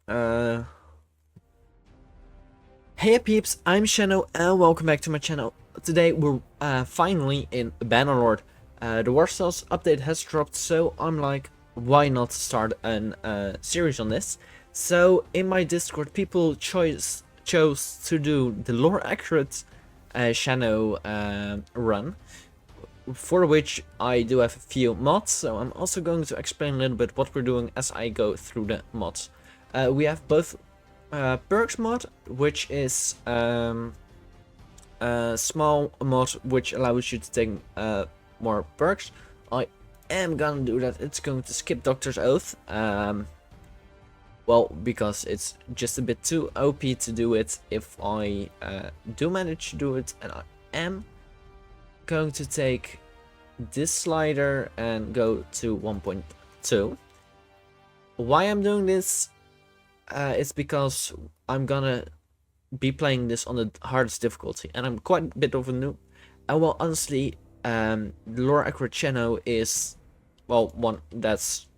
Hey peeps, I'm Shanow and welcome back to my channel. Today we're finally in Bannerlord. The War Sails update has dropped, so I'm like, why not start a series on this? So in my Discord, people chose to do the lore accurate Shanow run, for which I do have a few mods. So I'm also going to explain a little bit what we're doing as I go through the mods. We have both perks mod, which is a small mod which allows you to take more perks. I am gonna do that. It's going to skip Doctor's Oath. Well, because it's just a bit too OP to do it if I do manage to do it, and I am going to take this slider and go to 1.2. Why I'm doing this is because I'm gonna be playing this on the hardest difficulty, and I'm quite a bit of a noob. And well, honestly, the lore accurate Shanow is, well, one that's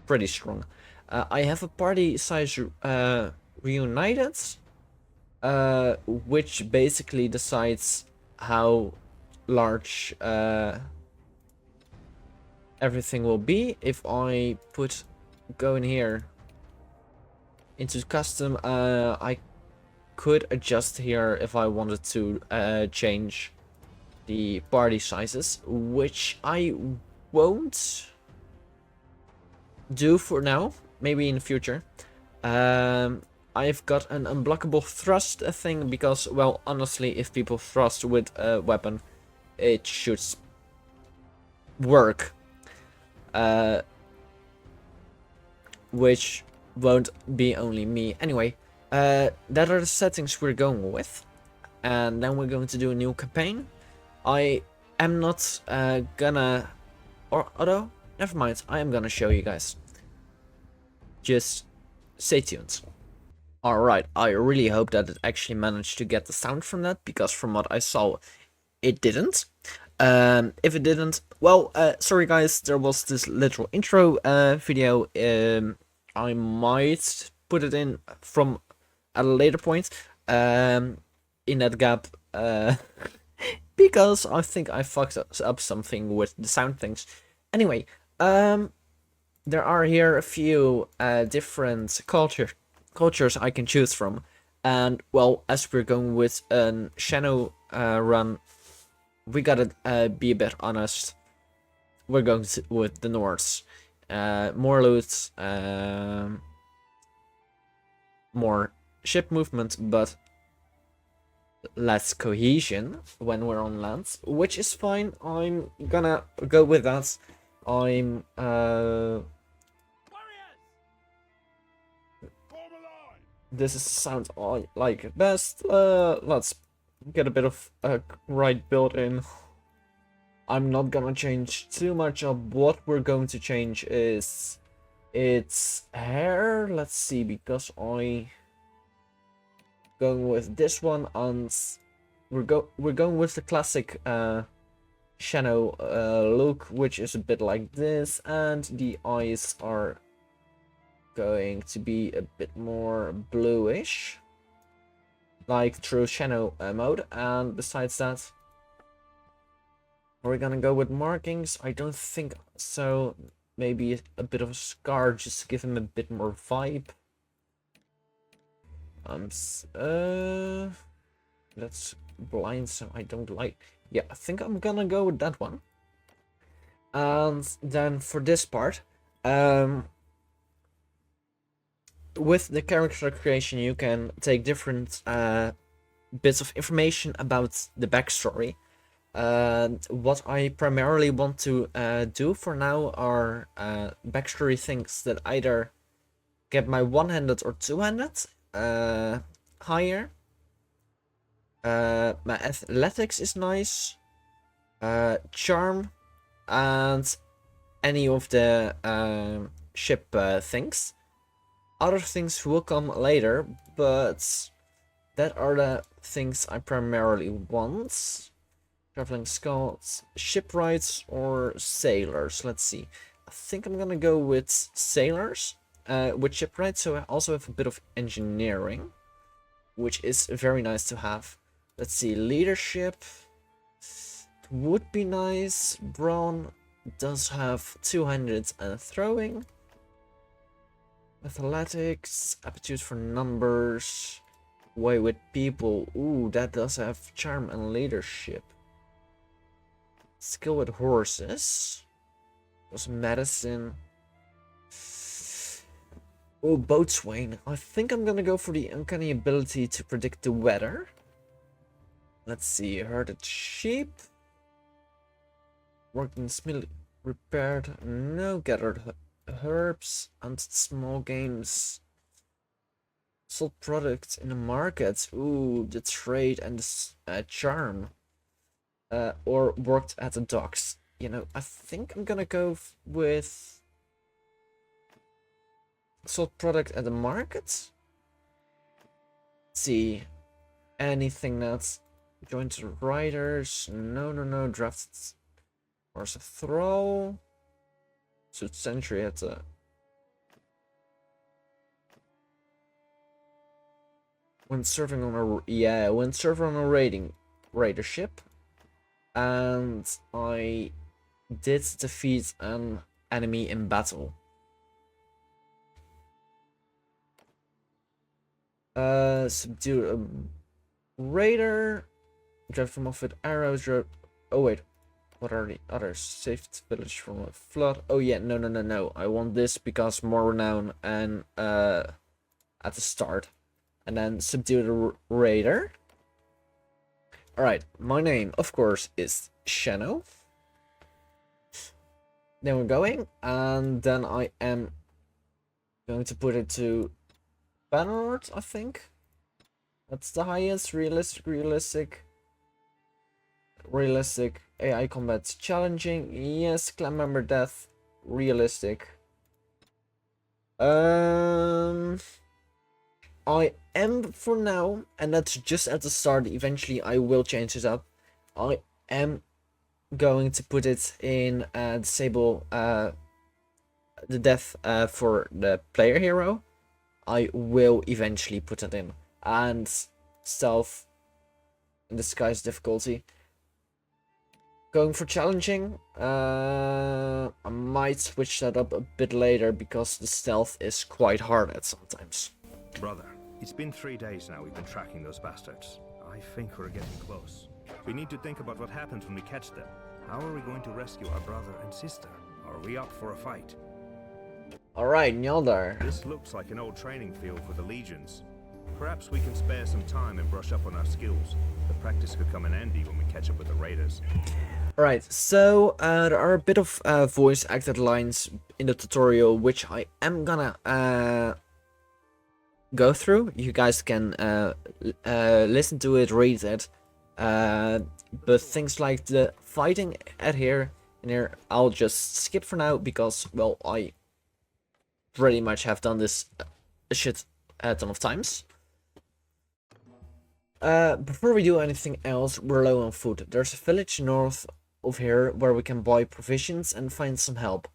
pretty strong. I have a party size reunited, which basically decides how large everything will be. If I go in here into custom, I could adjust here if I wanted to change the party sizes, which I won't do for now, maybe in the future. I've got an unblockable thrust thing because, well, honestly, if people thrust with a weapon, it should work, which won't be only me. Anyway, that are the settings we're going with, and then we're going to do a new campaign. I am not gonna, or although, never mind, I am gonna show you guys. Just stay tuned. Alright, I really hope that it actually managed to get the sound from that, because from what I saw, it didn't. If it didn't, well, sorry guys, there was this little intro video. I might put it in from at a later point, in that gap, because I think I fucked up something with the sound things. Anyway, there are here a few different cultures I can choose from, and well, as we're going with an Shanow run, we gotta be a bit honest. We're going with the Norse. More loot, more ship movement, but less cohesion when we're on land, which is fine. I'm gonna go with that. I'm this is sounds I like best. Let's get a bit of a right build in. I'm not gonna change too much of what we're going to change is its hair. Let's see, because I going with this one, and we're going with the classic Shanow look, which is a bit like this, and the eyes are going to be a bit more bluish, like true Shanow mode. And besides that, we're gonna go with markings. I don't think so. Maybe a bit of a scar just to give him a bit more vibe. That's blind, so I don't like. Yeah, I think I'm gonna go with that one. And then for this part, with the character creation, you can take different bits of information about the backstory. What I primarily want to do for now are backstory things that either get my one-handed or two-handed higher. My athletics is nice, charm, and any of the ship things. Other things will come later, but that are the things I primarily want. Traveling scouts, shipwrights, or sailors. Let's see. I think I'm gonna go with sailors. with shipwright, so I also have a bit of engineering, which is very nice to have. Let's see, leadership would be nice. Brawn does have 200 and throwing. Athletics, aptitude for numbers, way with people. Ooh, that does have charm and leadership. Skill with horses. Was medicine. Oh, boatswain. I think I'm gonna go for the uncanny ability to predict the weather. Let's see, herded sheep. Worked in smith, repaired, no, gathered herbs, and small games. Sold products in the market. Ooh, the trade and the charm. Or worked at the docks. You know, I think I'm gonna go with sold product at the market. Let's see, anything that's joined the riders. No, drafted horse a throw. So sentry at the when serving on a raider ship, and I did defeat an enemy in battle. Subdue a raider, drive them off with arrows. Oh wait, what are the others? Saved village from a flood. Oh yeah, no. I want this because more renown and at the start. And then subdue the raider. Alright, my name, of course, is Shanow. Then we're going, and then I am going to put it to Bannerlord, I think. That's the highest. Realistic. AI combat challenging. Yes, clan member death. Realistic. I am for now, and that's just at the start. Eventually I will change it up. I am going to put it in disable the death for the player hero. I will eventually put it in. And stealth in disguise difficulty. Going for challenging. I might switch that up a bit later because the stealth is quite hard at sometimes. Brother, it's been 3 days now we've been tracking those bastards. I think we're getting close. We need to think about what happens when we catch them. How are we going to rescue our brother and sister? Are we up for a fight? Alright, Njaldar. This looks like an old training field for the legions. Perhaps we can spare some time and brush up on our skills. The practice could come in handy when we catch up with the raiders. Alright, so there are a bit of voice acted lines in the tutorial which I am gonna go through. You guys can listen to it, read it, but things like the fighting in here, I'll just skip for now because, well, I pretty much have done this shit a ton of times. Before we do anything else, we're low on food. There's a village north of here where we can buy provisions and find some help.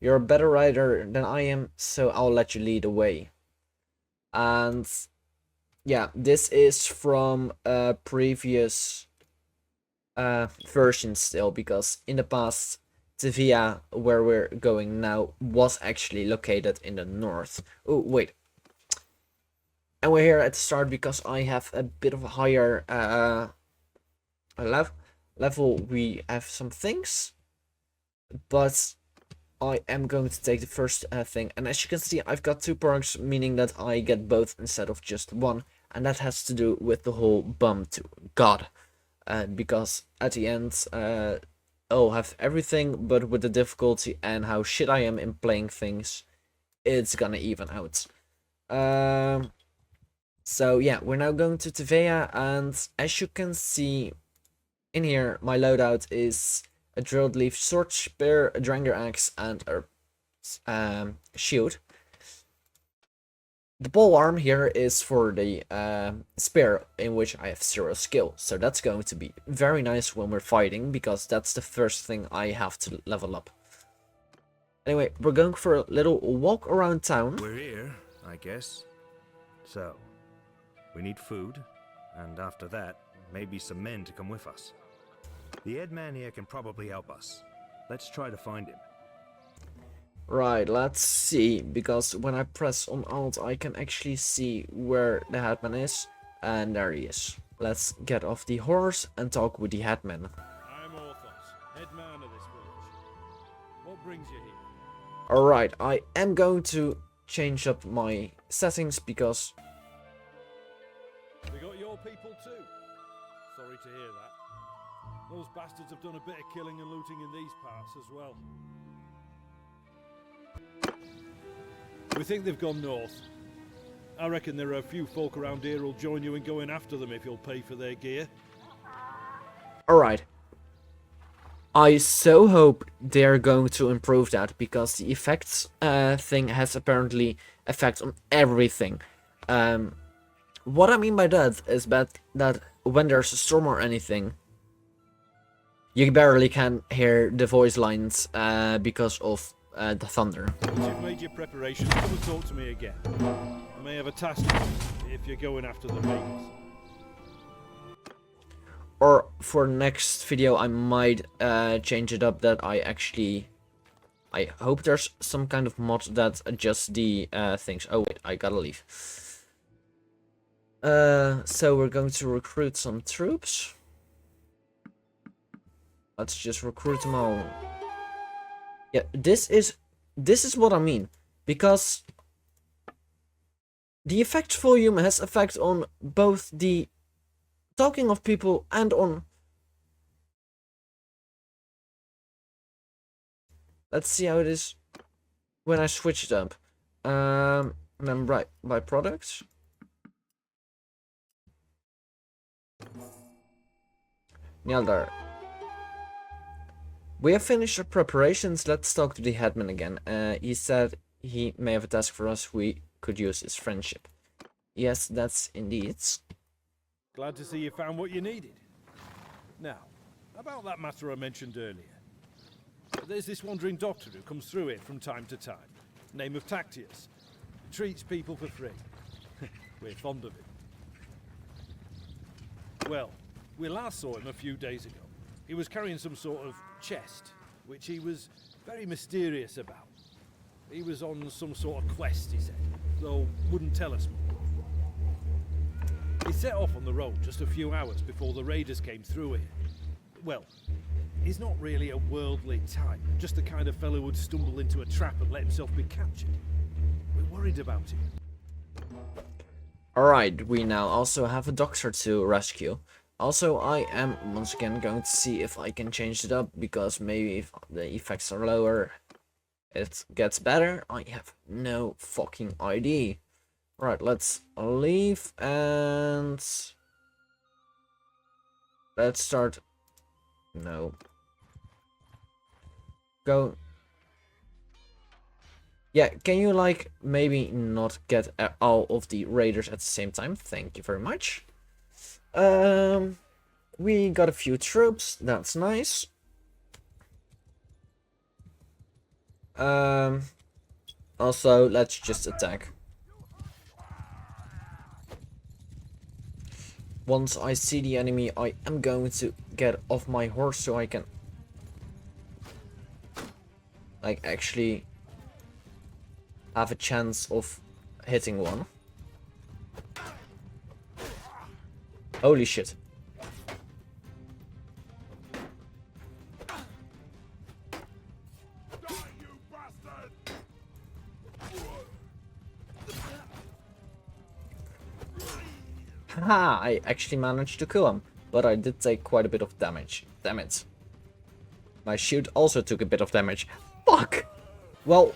You're a better rider than I am, so I'll let you lead the way. And yeah, this is from a previous version still, because in the past the Heya, where we're going now, was actually located in the north. Oh wait, and we're here at the start because I have a bit of a higher level. We have some things, but I am going to take the first thing, and as you can see, I've got 2 perks, meaning that I get both instead of just one, and that has to do with the whole bum to god, because at the end I'll have everything, but with the difficulty and how shit I am in playing things, it's gonna even out. So yeah, we're now going to Heya, and as you can see in here, my loadout is a drilled leaf sword spear, a dranger axe, and a shield. The pole arm here is for the spear, in which I have 0 skill, so that's going to be very nice when we're fighting, because that's the first thing I have to level up. Anyway, we're going for a little walk around town. We're here, I guess. So, we need food, and after that, maybe some men to come with us. The head man here can probably help us. Let's try to find him. Right, let's see, because when I press on Alt, I can actually see where the headman is, and there he is. Let's get off the horse and talk with the headman. I'm Orthos, head man of this village. What brings you here? Alright, I am going to change up my settings because... We got your people too. Sorry to hear that. Those bastards have done a bit of killing and looting in these parts as well. We think they've gone north. I reckon there are a few folk around here who'll join you in going after them if you'll pay for their gear. Alright. I so hope they're going to improve that, because the effects thing has apparently effect on everything. What I mean by that is that when there's a storm or anything, you barely can hear the voice lines because of the thunder. Once you've made your preparations, come and talk to me again. I may have a task for you if you're going after the raiders. Or for next video, I might change it up that I hope there's some kind of mod that adjusts the things. Oh wait, I gotta leave. So we're going to recruit some troops. Let's just recruit them all. Yeah, this is what I mean, because the effect volume has effect on both the talking of people and on... Let's see how it is when I switch it up. And then right by products. Neldar. We have finished our preparations. Let's talk to the headman again. He said he may have a task for us. We could use his friendship. Yes, that's indeed. Glad to see you found what you needed. Now, about that matter I mentioned earlier. There's this wandering doctor who comes through here from time to time. Name of Tactius. Treats people for free. We're fond of him. Well, we last saw him a few days ago. He was carrying some sort of chest, which he was very mysterious about. He was on some sort of quest, he said, though wouldn't tell us more. He set off on the road just a few hours before the raiders came through here. Well, he's not really a worldly type, just the kind of fellow who'd stumble into a trap and let himself be captured. We're worried about him. Alright, we now also have a doctor to rescue. Also, I am once again going to see if I can change it up, because maybe if the effects are lower, it gets better. I have no fucking idea. Right, let's leave and let's start. No. Go. Yeah, can you like maybe not get all of the raiders at the same time? Thank you very much. We got a few troops. That's nice. Also, let's just attack. Once I see the enemy, I am going to get off my horse so I can like actually have a chance of hitting one. Holy shit. Haha, I actually managed to kill him, but I did take quite a bit of damage. Damn it. My shield also took a bit of damage. Fuck! Well,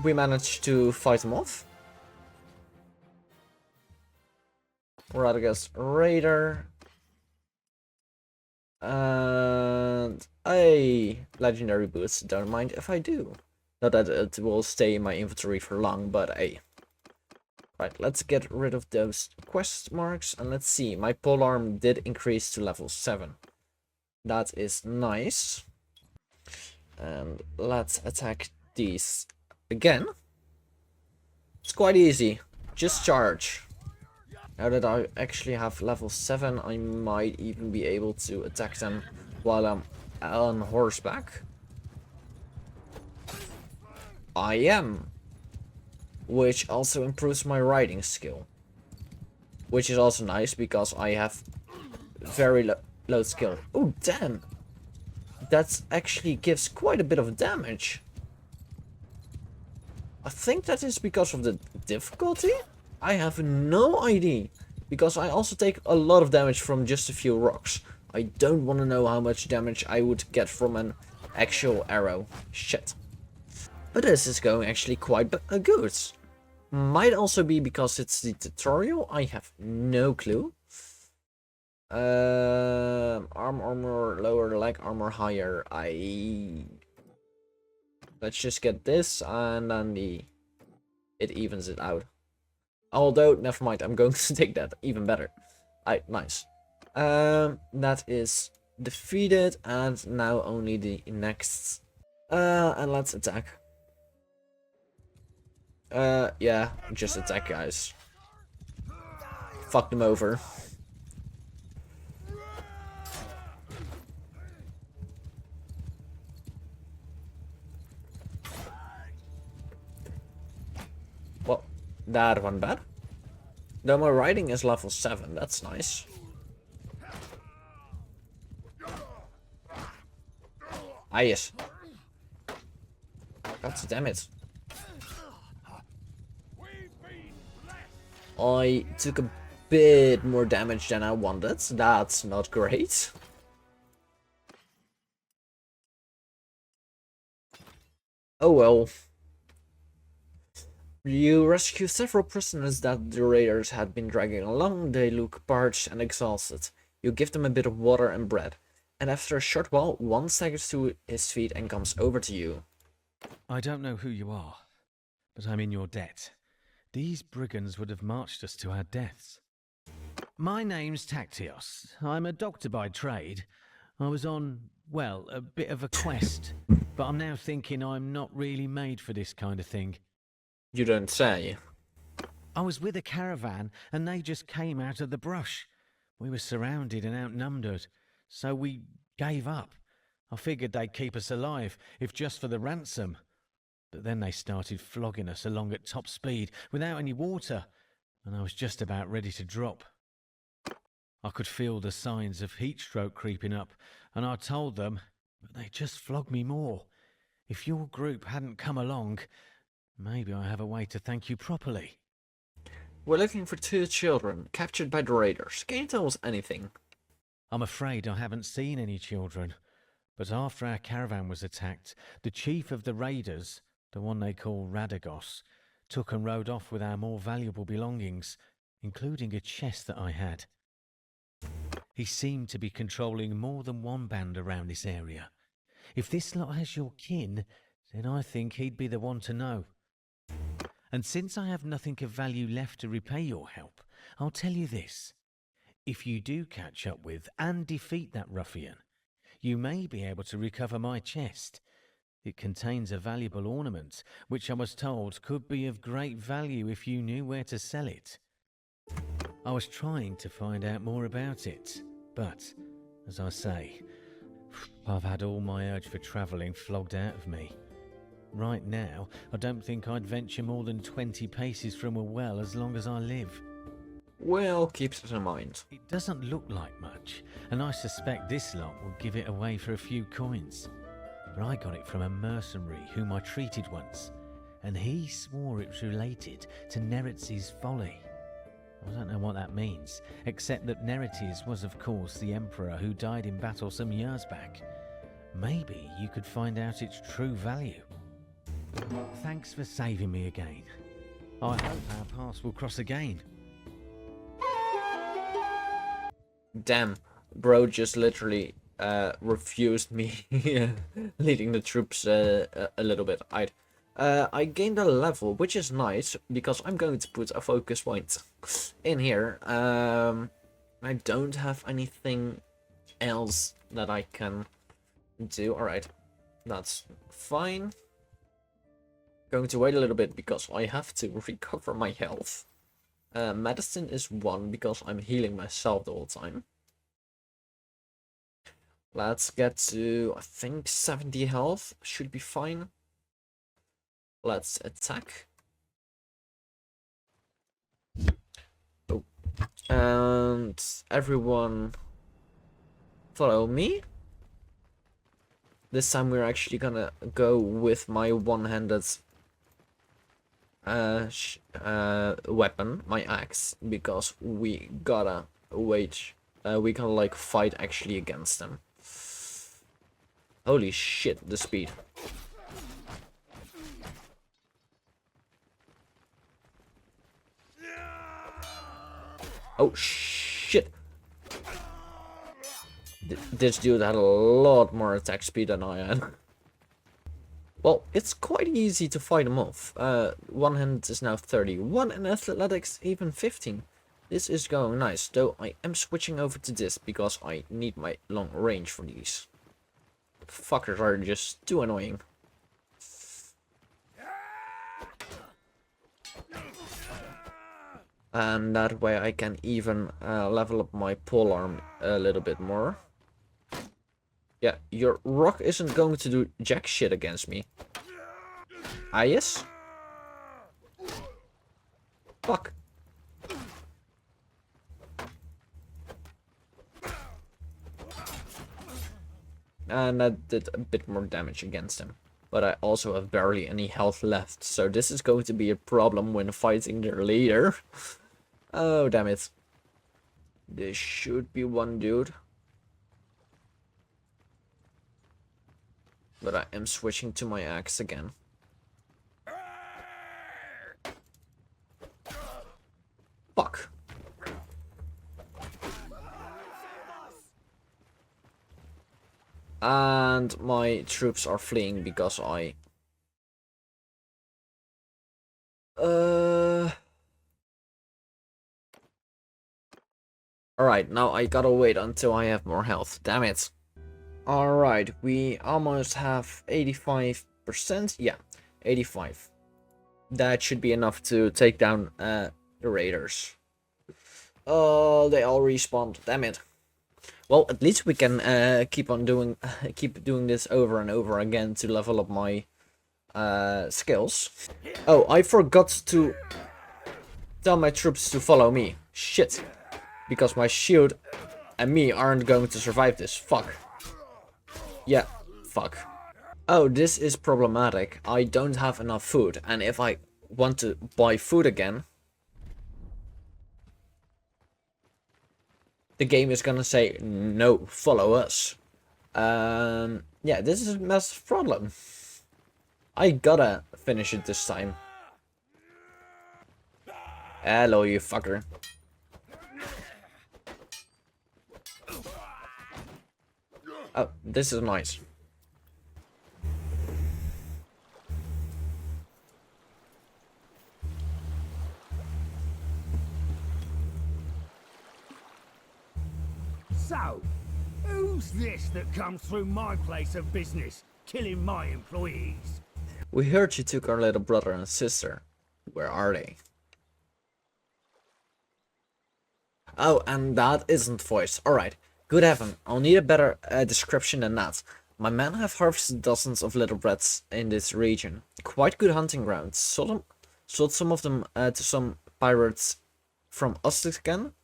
we managed to fight him off. Radagast Raider. And a legendary boost. Don't mind if I do. Not that it will stay in my inventory for long, but hey. Right, let's get rid of those quest marks and let's see. My polearm did increase to level 7. That is nice. And let's attack these again. It's quite easy. Just charge. Now that I actually have level 7, I might even be able to attack them while I'm on horseback. I am. Which also improves my riding skill. Which is also nice because I have very low skill. Oh, damn. That actually gives quite a bit of damage. I think that is because of the difficulty. I have no idea. Because I also take a lot of damage from just a few rocks. I don't want to know how much damage I would get from an actual arrow. Shit. But this is going actually quite good. Might also be because it's the tutorial. I have no clue. Armor lower, leg armor higher. Let's just get this and then it evens it out. Although, never mind, I'm going to take that. Even better. Nice. That is defeated, and now only the next. And let's attack. Yeah, just attack, guys. Fuck them over. Well, that one bad. Though my riding is level 7, that's nice. Ah, yes. God damn it. I took a bit more damage than I wanted. That's not great. Oh well. You rescue several prisoners that the raiders had been dragging along. They look parched and exhausted. You give them a bit of water and bread. And after a short while, one staggers to his feet and comes over to you. I don't know who you are, but I'm in your debt. These brigands would have marched us to our deaths. My name's Tactios. I'm a doctor by trade. I was on, well, a bit of a quest, but I'm now thinking I'm not really made for this kind of thing. You don't say. I was with a caravan and they just came out of the brush. We were surrounded and outnumbered, so we gave up. I figured they'd keep us alive, if just for the ransom. But then they started flogging us along at top speed without any water, and I was just about ready to drop. I could feel the signs of heat stroke creeping up, and I told them, but they just flogged me more. If your group hadn't come along, maybe I have a way to thank you properly. We're looking for 2 children captured by the raiders. Can you tell us anything? I'm afraid I haven't seen any children, but after our caravan was attacked, the chief of the raiders, the one they call Radagos, took and rode off with our more valuable belongings, including a chest that I had. He seemed to be controlling more than one band around this area. If this lot has your kin, then I think he'd be the one to know. And since I have nothing of value left to repay your help, I'll tell you this. If you do catch up with and defeat that ruffian, you may be able to recover my chest. It contains a valuable ornament, which I was told could be of great value if you knew where to sell it. I was trying to find out more about it, but, as I say, I've had all my urge for travelling flogged out of me. Right now, I don't think I'd venture more than 20 paces from a well as long as I live. We'll keep that in mind. It doesn't look like much, and I suspect this lot will give it away for a few coins. But I got it from a mercenary whom I treated once, and he swore it was related to Neretz's folly. I don't know what that means, except that Neretes was of course the emperor who died in battle some years back. Maybe you could find out its true value. Thanks for saving me again. I hope our paths will cross again. Damn, bro just literally refused me leading the troops a little bit. I gained a level, which is nice, because I'm going to put a focus point in here. I don't have anything else that I can do. Alright, that's fine. Going to wait a little bit because I have to recover my health. Medicine is 1 because I'm healing myself the whole time. Let's get to, I think, 70 health. Should be fine. Let's attack. Oh. And everyone follow me. This time we're actually gonna go with my one-handed weapon, my axe, because we gotta wait. We can like fight actually against them. Holy shit, the speed. Oh shit. This dude had a lot more attack speed than I had. Well, it's quite easy to fight him off. One hand is now 31 and athletics even 15. This is going nice, though I am switching over to this because I need my long range for these. Fuckers are just too annoying. And that way I can even level up my polearm a little bit more. Yeah, your rock isn't going to do jack shit against me. Ah, yes? Fuck. And that did a bit more damage against him. But I also have barely any health left, so this is going to be a problem when fighting their leader. Oh, damn it. This should be one dude. But I am switching to my axe again. Fuck. And my troops are fleeing because I... Alright, now I gotta wait until I have more health. Damn it. Alright, we almost have 85%. Yeah, 85. That should be enough to take down the raiders. Oh, they all respawned. Damn it. Well, at least we can keep doing this over and over again to level up my skills. Oh, I forgot to tell my troops to follow me. Shit. Because my shield and me aren't going to survive this. Fuck. Yeah, fuck. Oh, this is problematic. I don't have enough food, and if I want to buy food again, the game is gonna say, no, follow us. Yeah, this is a massive problem. I gotta finish it this time. Hello, you fucker. Oh, this is nice. So, who's this that comes through my place of business, killing my employees? We heard you took our little brother and sister. Where are they? Oh, and that isn't voice. Alright. Good heaven, I'll need a better description than that. My men have harvested dozens of little brats in this region. Quite good hunting grounds. Sold some of them to some pirates from Ostigan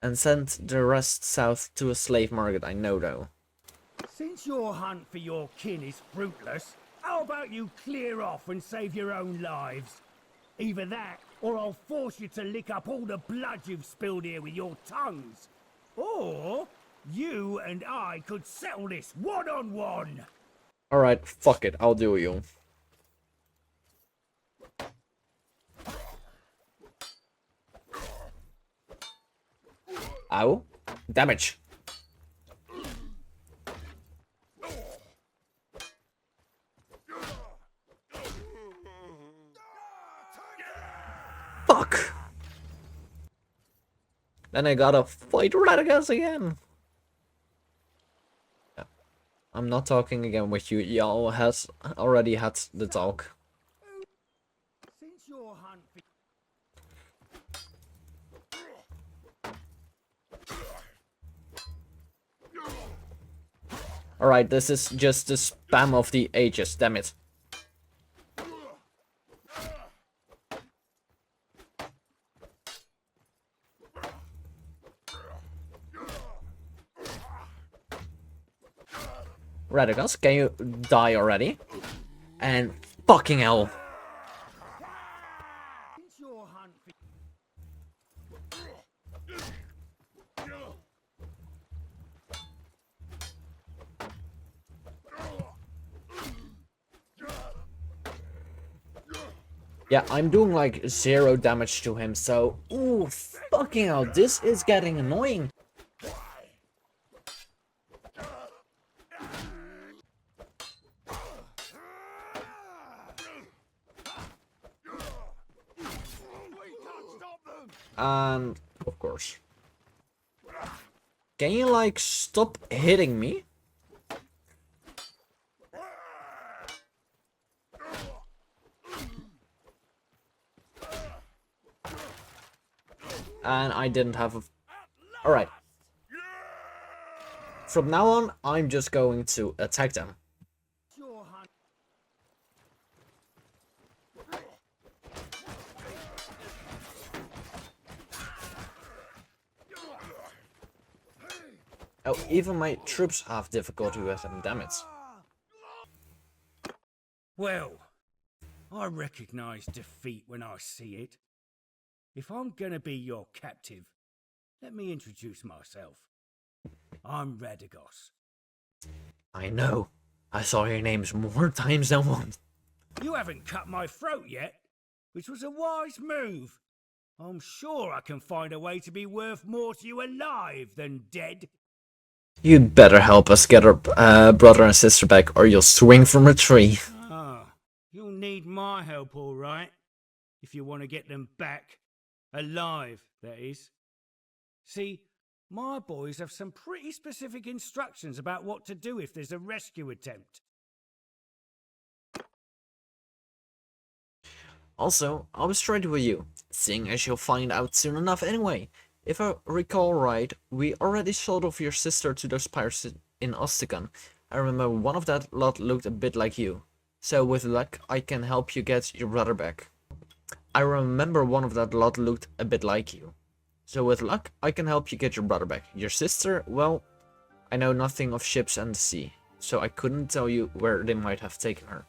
and sent the rest south to a slave market I know though. Since your hunt for your kin is fruitless, how about you clear off and save your own lives? Either that, or I'll force you to lick up all the blood you've spilled here with your tongues. Or you and I could settle this one-on-one. Alright, fuck it, I'll do you. Ow. Damage. Fuck. Then I gotta fight Radagast again. Yeah. I'm not talking again with you. Y'all has already had the talk. Alright, this is just the spam of the ages, damn it. Radagos, can you die already? And fucking hell. Since your hunt for Yeah, I'm doing like 0 damage to him, so... Ooh, fucking hell, this is getting annoying. And, of course. Can you, like, stop hitting me? And I didn't have a... Alright. From now on, I'm just going to attack them. your hunt. Oh, even my troops have difficulty with them, damn it. Well, I recognize defeat when I see it. If I'm gonna be your captive, let me introduce myself. I'm Radagos. I know. I saw your names more times than once. You haven't cut my throat yet, which was a wise move. I'm sure I can find a way to be worth more to you alive than dead. You'd better help us get our brother and sister back, or you'll swing from a tree. Ah, you'll need my help, all right, if you want to get them back. Alive, that is. See, my boys have some pretty specific instructions about what to do if there's a rescue attempt. Also, I'll be straight with you, seeing as you'll find out soon enough anyway. If I recall right, we already sold off your sister to those pirates in Ostican. I remember one of that lot looked a bit like you. So with luck, I can help you get your brother back. I remember one of that lot looked a bit like you. So with luck, I can help you get your brother back. Your sister, well, I know nothing of ships and the sea, so I couldn't tell you where they might have taken her.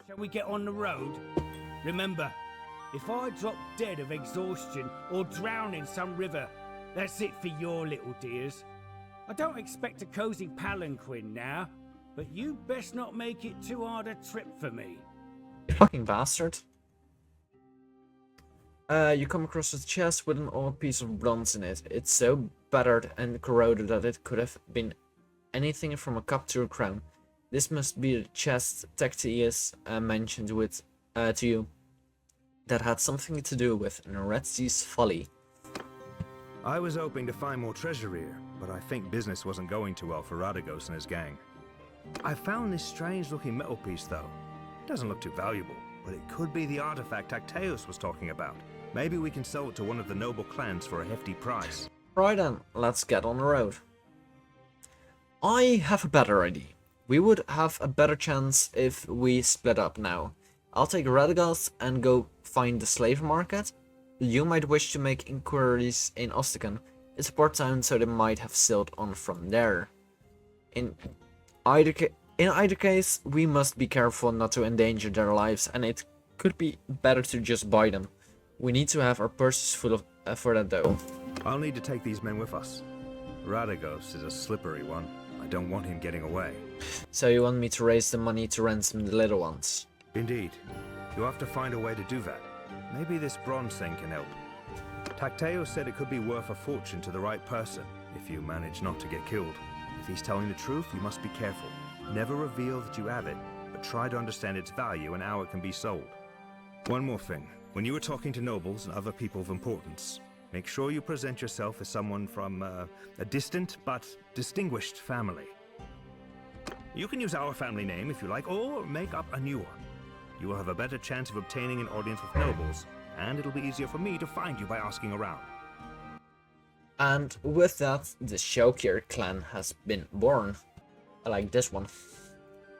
Shall we get on the road? Remember, if I drop dead of exhaustion or drown in some river, that's it for your little dears. I don't expect a cozy palanquin now, but you best not make it too hard a trip for me. You fucking bastard. You come across a chest with an old piece of bronze in it. It's so battered and corroded that it could have been anything from a cup to a crown. This must be the chest Tactius mentioned with to you. That had something to do with Noretzi's folly. I was hoping to find more treasure here, but I think business wasn't going too well for Radagos and his gang. I found this strange-looking metal piece, though. It doesn't look too valuable, but it could be the artifact Tacteus was talking about. Maybe we can sell it to one of the noble clans for a hefty price. Right then, let's get on the road. I have a better idea. We would have a better chance if we split up now. I'll take Radagos and go find the slave market. You might wish to make inquiries in Ostican. It's a port town, so they might have sailed on from there. In either case, we must be careful not to endanger their lives, and it could be better to just buy them. We need to have our purses full of for that though. I'll need to take these men with us. Radagos is a slippery one. I don't want him getting away. So you want me to raise the money to ransom the little ones? Indeed. You'll have to find a way to do that. Maybe this bronze thing can help. Tacteus said it could be worth a fortune to the right person, if you manage not to get killed. If he's telling the truth, you must be careful. Never reveal that you have it, but try to understand its value and how it can be sold. One more thing. When you are talking to nobles and other people of importance, make sure you present yourself as someone from a distant but distinguished family. You can use our family name if you like, or make up a new one. You will have a better chance of obtaining an audience with nobles, and it'll be easier for me to find you by asking around. And with that, the Shokir clan has been born. I like this one.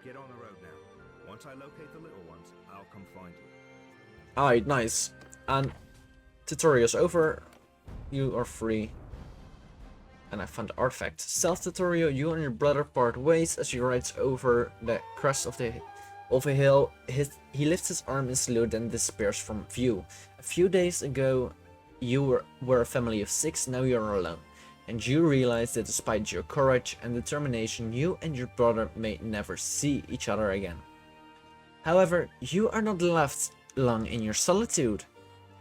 Get on the road now. Once I locate the little ones, I'll come find you. Alright, nice. And tutorial's over. You are free. And I found the artifact. Stealth tutorial, you and your brother part ways as he rides over the crest of a hill. He lifts his arm in salute and disappears from view. A few days ago, you were a family of 6, now you're alone. And you realize that despite your courage and determination, you and your brother may never see each other again. However, you are not left long in your solitude.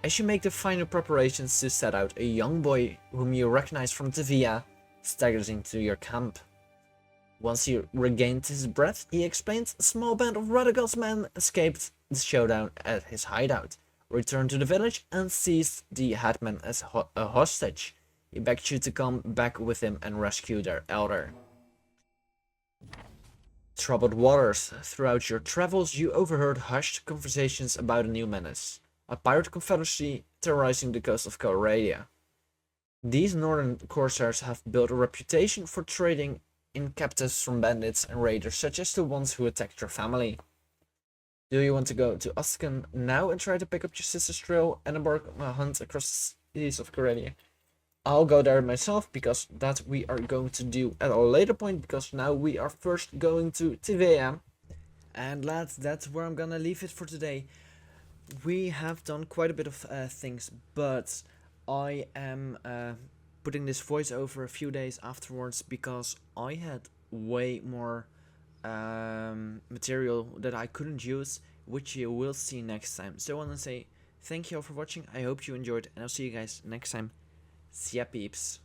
As you make the final preparations to set out, a young boy whom you recognize from Heya staggers into your camp. Once he regained his breath, he explains a small band of Radagos men escaped the showdown at his hideout, returned to the village and seized the headman as a hostage. He begs you to come back with him and rescue their elder. Troubled waters. Throughout your travels, you overheard hushed conversations about a new menace. A pirate confederacy terrorizing the coast of Coradia. These northern corsairs have built a reputation for trading in captives from bandits and raiders such as the ones who attacked your family. Do you want to go to Oscan now and try to pick up your sister's trail and embark on a hunt across the east of Coradia? I'll go there myself because that we are going to do at a later point, because now we are first going to Heya. And lads, that's where I'm gonna leave it for today. We have done quite a bit of things, but I am putting this voiceover a few days afterwards because I had way more material that I couldn't use, which you will see next time. So I want to say thank you all for watching. I hope you enjoyed, and I'll see you guys next time. See ya, peeps.